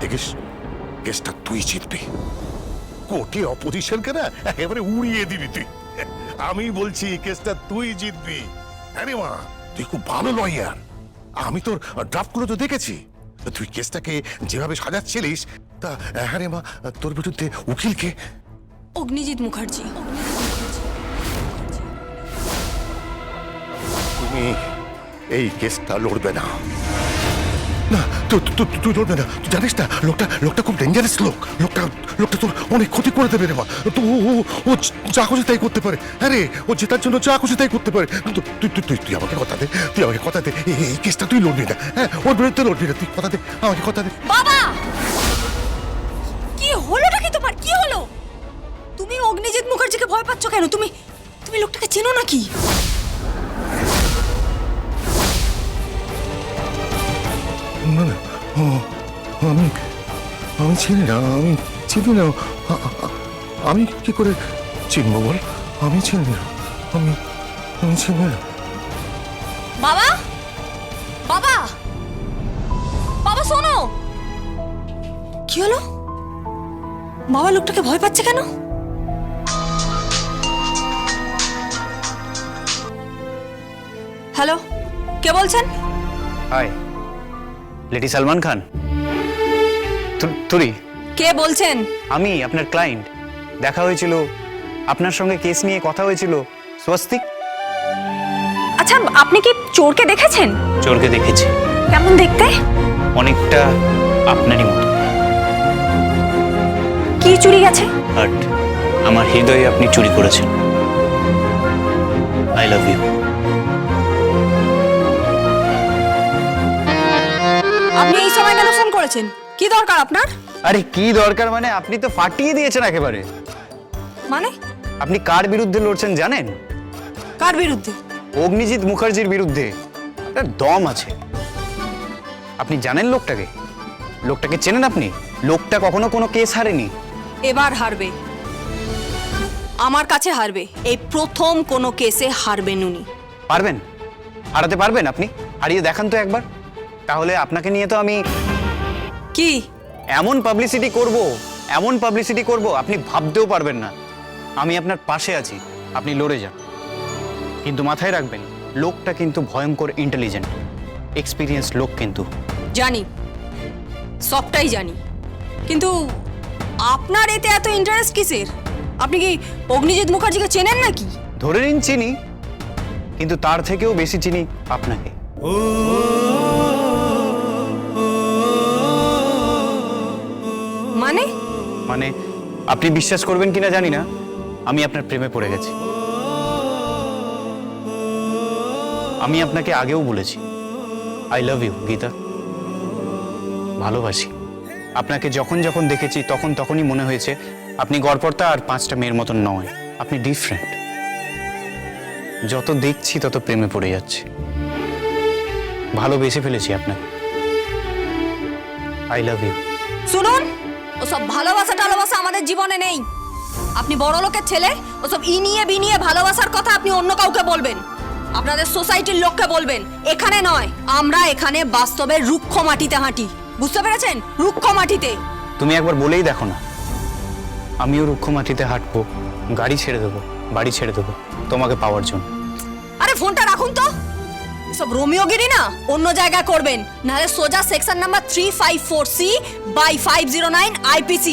দেখিস কেসটা তুই জিতবি, কোর্টে অপোজিশনকে না একেবারে উড়িয়ে দিবি তুই। আমি বলছি কেসটা তুই জিতবি। আরে মা, তুই খুব ভালো লয়ার, আমি তোর ড্রাফটগুলো তো দেখেছি। তুই কেসটাকে যেভাবে সাজাচ্ছিলিস তা, হ্যাঁ রে মা, তোর বিরুদ্ধে উকিলকে? অগ্নিজিৎ মুখার্জি। তুমি এই কেসটা লড়বে না। না, তুই লড়বে না। তুই জানিস না লোকটা খুব ডেঞ্জারাস লোক। লোকটা তোর অনেক ক্ষতি করে দেবে রে মা। তো ও যা খুশি তাই করতে পারে। আরে ও জেতার জন্য যা খুশি তাই করতে পারে। তুই আমাকে কথা দে, এই কেসটা তুই লড়বি না। হ্যাঁ, ওর বিরুদ্ধে লড়বি না। তুই কথা দে, আমাকে কথা দে। বাবা, কি হলোটা কি তোমার? কি হলো? তুমি অগ্নিজিৎ মুখার্জিকে ভয় পাচ্ছ কেন? তুমি লোকটাকে চেনো নাকি? না না, আমি চিনি না। আমি কি করে চিনবো বল? আমি চিনি না। আমি চিনি না। বাবা, বাবা, বাবা শোনো। কি হলো? বাবা লোকটাকে ভয় পাচ্ছে কেন? হ্যালো, কে বলছেন? High, lady Salman Khan. তুরি। কে বলছেন? আমি আপনার ক্লায়েন্ট। দেখা হয়েছিল, আপনার সঙ্গে কেস নিয়ে কথা হয়েছিল। স্বস্তিক। আচ্ছা, আপনি কি চোরকে দেখেছেন? চোরকে দেখেছি। কেমন দেখতে? অনেকটা আপনারই মতো। কি চুরি গেছে? বাট আমার হৃদয়ে আপনি চুরি করেছেন। I love you. আপনি এই সময় কেন ফোন করেছেন? কি দরকার আপনার? আরে কি দরকার মানে, আপনি তো ফাটিয়ে দিয়েছেন একেবারে। মানে আপনি কার বিরুদ্ধে লড়ছেন জানেন? কার বিরুদ্ধে? অগ্নিজিৎ মুখার্জির বিরুদ্ধে। তার দম আছে। আপনি জানেন লোকটাকে চেনেন আপনি? লোকটা কখনো কোনো কেস হারেনি। এবার হারবে, আমার কাছে হারবে। এই প্রথম কোনো কেসে হারবেন উনি। পারবেন? হারাতে পারবেন আপনি? হারিয়ে দেখান তো একবার। তাহলে আপনাকে নিয়ে তো আমি কি এমন পাবলিসিটি করব আপনি ভাবতেও পারবেন না। আমি আপনার পাশে আছি, আপনি লড়ে যান। কিন্তু মাথায় রাখবেন, লোকটা কিন্তু ভয়ঙ্কর ইন্টেলিজেন্ট, এক্সপিরিয়েন্স লোক কিন্তু। জানি, সবটাই জানি, কিন্তু আপনার এতে এত ইন্টারেস্ট কিসের? আপনি কি অগ্নিজিৎ মুখার্জিকে চেনেন নাকি? ধরে নিন চিনি, কিন্তু তার থেকেও বেশি চিনি আপনাকে। মানে আপনি বিশ্বাস করবেন কিনা জানি না, আমি আপনার প্রেমে পড়ে গেছি। আমি আপনাকে আগেও বলেছি, আই লাভ ইউ গীতা। ভালোবাসি আপনাকে। যখন যখন দেখেছি তখনই মনে হয়েছে আপনি গড়পড়তা আর 5টা মেয়ের মতন নয়, আপনি ডিফারেন্ট। যত দেখছি তত প্রেমে পড়ে যাচ্ছে। ভালোবেসে ফেলেছি আপনাকে। I love you. শুনুন, ওসব ভালোবাসা টালোবাসা আমাদের জীবনে নেই। আপনি বড় লোকের ছেলে, ওসব ইনিয়ে বিনিয়ে ভালোবাসার কথা আপনি অন্য কাউকে বলবেন, আপনাদের সোসাইটির লোককে বলবেন, এখানে নয়। আমরা এখানে বাস্তবে রুক্ষ মাটিতে হাঁটি, বুঝতে পেরেছেন? রুক্ষ মাটিতে। তুমি একবার বলেই দেখো না, আমিও রুক্ষ মাটিতে হাঁটবো, গাড়ি ছেড়ে দেবো, বাড়ি ছেড়ে দেবো তোমাকে পাওয়ার জন্য। আরে ফোনটা রাখুন তো। সব রোমিওগিরি না, অন্য জায়গায় করবেন, নাহলে সোজা সেকশন নাম্বার 354C/509 IPC।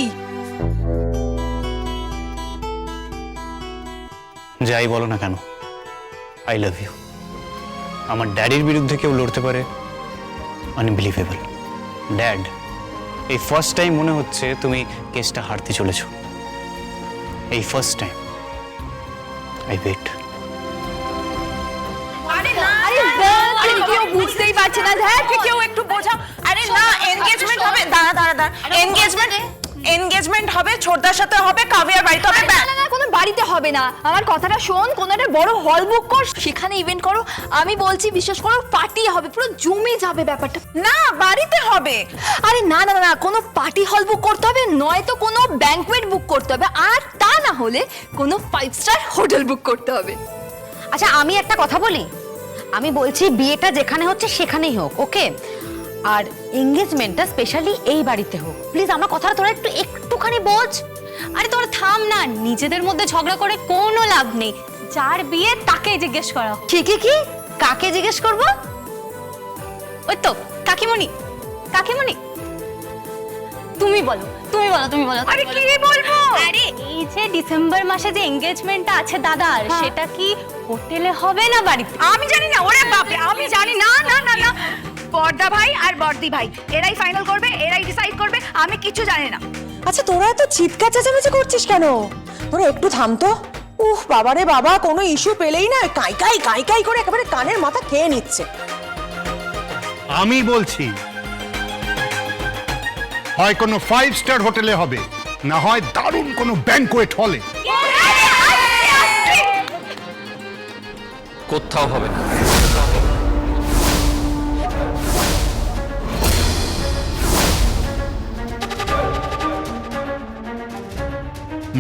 যাই বলো না কেন, আই লাভ ইউ। আমার ড্যাডির বিরুদ্ধে কেউ লড়তে পারে, আনবিলিভেবল। ড্যাড, এই ফার্স্ট টাইম মনে হচ্ছে তুমি কেসটা হারতে চলেছো। এই ফার্স্ট টাইম। I wait. কেউ বুঝতেই পারছে না। কেউ একটু বোঝাও। আরে না, এনগেজমেন্ট হবে। দাঁড়া, এনগেজমেন্ট হবে, ছোটদার সাথে হবে, কাভিয়ার বাড়িতে হবে। না, কোনো বাড়িতে হবে না। আমার কথাটা শোন, কোনো একটা বড় হল বুক কর, সেখানে ইভেন্ট করো। আমি বলছি, বিশ্বাস করো, পার্টি হবে, পুরো জমে যাবে ব্যাপারটা। না, বাড়িতে হবে। আরে না, কোনো পার্টি হল বুক করতে হবে, নয়তো কোনো ব্যাংকুয়েট বুক করতে হবে, আর তা না হলে কোনো 5 স্টার হোটেল বুক করতে হবে। আচ্ছা, আমি একটা কথা বলি। আমি বলছি বিয়েটা যেখানে হচ্ছে সেখানেই হোক, ওকে? আর এঙ্গেজমেন্টটা স্পেশালি এই বাড়িতে হোক। প্লিজ আমার কথাটা তোরা একটুখানি বোঝ। আরে তোরা থাম না, নিজেদের মধ্যে ঝগড়া করে কোনো লাভ নেই। যার বিয়ে তাকে জিজ্ঞেস করা। কি কাকে জিজ্ঞেস করব? ওই তো কাকিমণি, কাকিমণি তুমি বলো, তুমি বলো, তুমি বলো। আরে কি বলবো? আরে এই যে ডিসেম্বর মাসে যে এঙ্গেজমেন্টটা আছে দাদার, সেটা কি হোটেলে হবে না বাড়িতে? আমি জানি না। ওরে বাপরে, আমি জানি না। না না না, বড়দা ভাই আর বড়দি ভাই এরাই ফাইনাল করবে, এরাই ডিসাইড করবে, আমি কিছু জানি না। আচ্ছা তোরা এত চিৎকার চেঁচামেচি করছিস কেন? তোরা একটু থাম তো। উফ বাবারে বাবা, কোনো ইস্যু পেলেই না কাই কাই করে একেবারে কানের মাথা খেয়ে নিচ্ছে। আমি বলছি হয় কোনো 5 স্টার হোটেলে হবে, না হয় দারুণ কোনো ব্যাংকোয়েট হলে। কোথাও হবে না।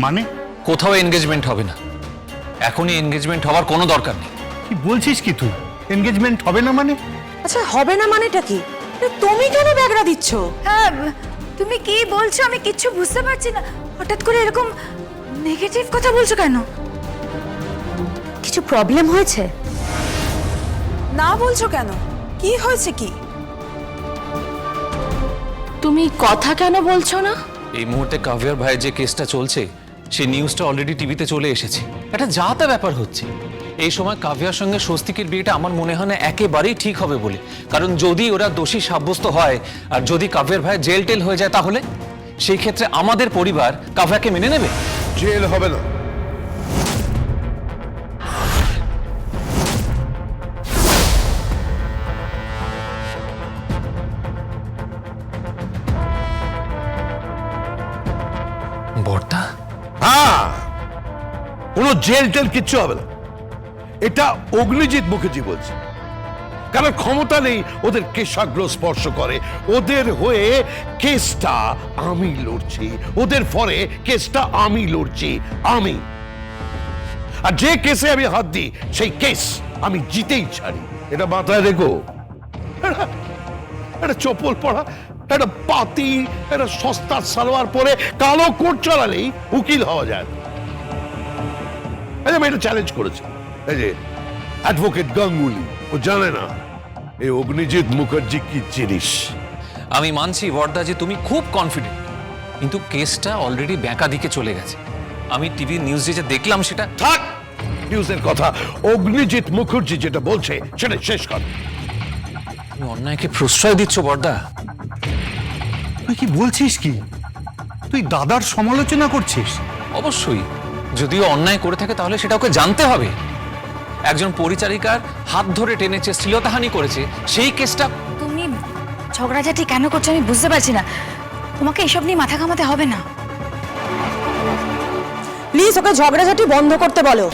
মানে কোথাও এনগেজমেন্ট হবে না। এখনই এনগেজমেন্ট হওয়ার কোনো দরকার নেই। কি বলছিস কি তুই? এনগেজমেন্ট হবে না মানে? আচ্ছা হবে না মানেটা কি? তুমি কেন ব্যাগরা দিচ্ছ? হ্যাঁ, তুমি কি বলছো আমি কিচ্ছু বুঝতে পারছি না। হঠাৎ করে এরকম নেগেটিভ কথা বলছো কেন? কিছু প্রবলেম হয়েছে? না বলছো কেন? কি হয়েছে কি? তুমি কথা কেন বলছো না? এই মুহূর্তে কাভিয়ার ভাইয়ের যে কেসটা চলছে, সেই নিউজটা অলরেডি টিভিতে চলে এসেছে। একটা যা-তা ব্যাপার হচ্ছে। এই সময় কাভিয়ার সঙ্গে স্বস্তিকের বিয়েটা আমার মনে হয় না একেবারেই ঠিক হবে বলে। কারণ যদি ওরা দোষী সাব্যস্ত হয় আর যদি কাভিয়ার ভাই জেল টেল হয়ে যায়, তাহলে সেই ক্ষেত্রে আমাদের পরিবার কাভিয়াকে মেনে নেবে? জেল হবে না। বর্দা, হ্যাঁ, কোনো জেল টেল কিচ্ছু হবে না। এটা অগ্নিজিৎ মুখার্জি বলছে। কারণ ক্ষমতা নেই ওদের কেশাগ্র স্পর্শ করে। ওদের হয়ে কেসটা আমি লড়ছি, ওদের ফলে কেসটা আমি লড়ছি, আমি। আর যে কেসে আমি হাত দিই সেই কেস আমি জিতেই ছাড়ি। এটা মাথায় রেখো। একটা চপ্পল পড়া, একটা পাতি, একটা সস্তার সালোয়ার পরে কালো কোট চালালেই উকিল হওয়া যায়। আমি এটা চ্যালেঞ্জ করেছি। এই যে অ্যাডভোকেট গাঙ্গুলি, ও জানে না এই অগ্নিজিৎ মুখার্জি কি জিনিস। আমি মানছি বর্দা যে তুমি খুব কনফিডেন্ট, কিন্তু কেসটা অলরেডি ব্যাঁকা দিকে চলে গেছে। আমি টিভি নিউজে যে দেখলাম সেটা। থাক নিউজের কথা। অগ্নিজিৎ মুখার্জি যেটা বলছে সেটা শেষ কর। তুমি অন্যায়কে প্রশ্রয় দিচ্ছ বর্দা। তুই কি বলছিস কি? তুই দাদার সমালোচনা করছিস? অবশ্যই, যদিও অন্যায় করে থাকে তাহলে সেটা ওকে জানতে হবে। একজন পরিচারিকার হাত ধরে টেনেছে, শ্লীলতাহানি করেছে, সেই কেসটা। তুমি ঝগড়াঝাটি কেন করছো আমি বুঝতে পারছি না। তোমাকে এসব নিয়ে মাথা ঘামাতে হবে না। প্লিজ ওকে ঝগড়াঝাটি বন্ধ করতে বলো,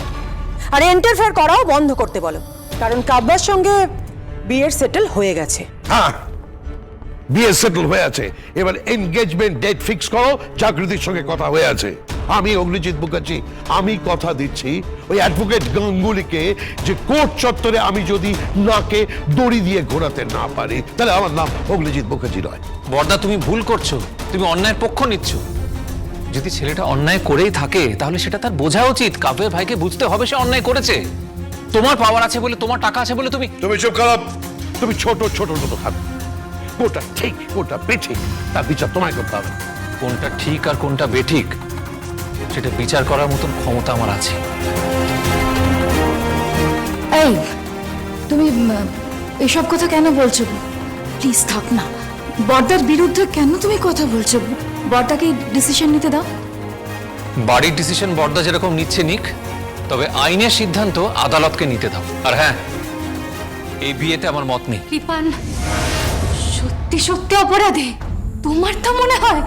আর ইন্টারফেয়ার করাও বন্ধ করতে বলো। কারণ কাব্যার সঙ্গে বিয়ের সেটেল হয়ে গেছে। হ্যাঁ, বিয়ে সেটেল হয়ে আছে। এবার এনগেজমেন্ট ডেট ফিক্স করো। জাগৃতির সঙ্গে কথা হয়ে আছে। আমি অগ্নিজিৎ মুখার্জি আমি কথা দিচ্ছি ওই অ্যাডভোকেট গাঙ্গুলিকে যে কোর্ট চত্বরে আমি যদি নাকে দড়ি দিয়ে ঘোরাতে না পারি, তাহলে আমার নাম অগ্নিজিৎ মুখার্জি নয়। বর্দা, তুমি ভুল করছো। তুমি অন্যায়ের পক্ষ নিচ্ছ। যদি ছেলেটা অন্যায় করেই থাকে তাহলে সেটা তার বোঝা উচিত। কাব্যের ভাইকে বুঝতে হবে সে অন্যায় করেছে। তোমার পাওয়ার আছে বলে, তোমার টাকা আছে বলে তুমি চুপ খারাপ। তুমি ছোট ছোট মতো খাবে। কোনটা ঠিক কোনটা বেঠিক তার বিচার তোমায় করতে হবে। কোনটা ঠিক আর কোনটা বেঠিক সেটা বিচার করার মতন ক্ষমতা আমার আছে। এই তুমি এসব কথা কেন বলছো? প্লিজ থাক না। বড়দার বিরুদ্ধে কেন তুমি কথা বলছো? বড়দাকে ডিসিশন নিতে দাও। বাড়ির ডিসিশন বর্দা যেরকম নিচ্ছে নিক, তবে আইনের সিদ্ধান্ত আদালতকে নিতে দাও। আর হ্যাঁ, এই বিয়েতে আমার মত নেই। কৃপান সত্যি সত্যি অপরাধী, তোমার তো মনে হয়?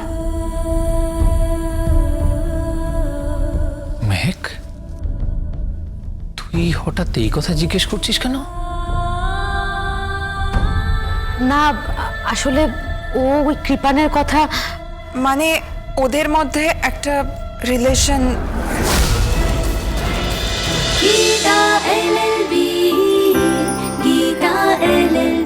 মেহেক, তুই হঠাৎ এই কথা জিজ্ঞেস করছিস কেন? না আসলে ও ওই কৃপানের কথা, মানে ওদের মধ্যে একটা relation. Gita LLB, Gita LLB।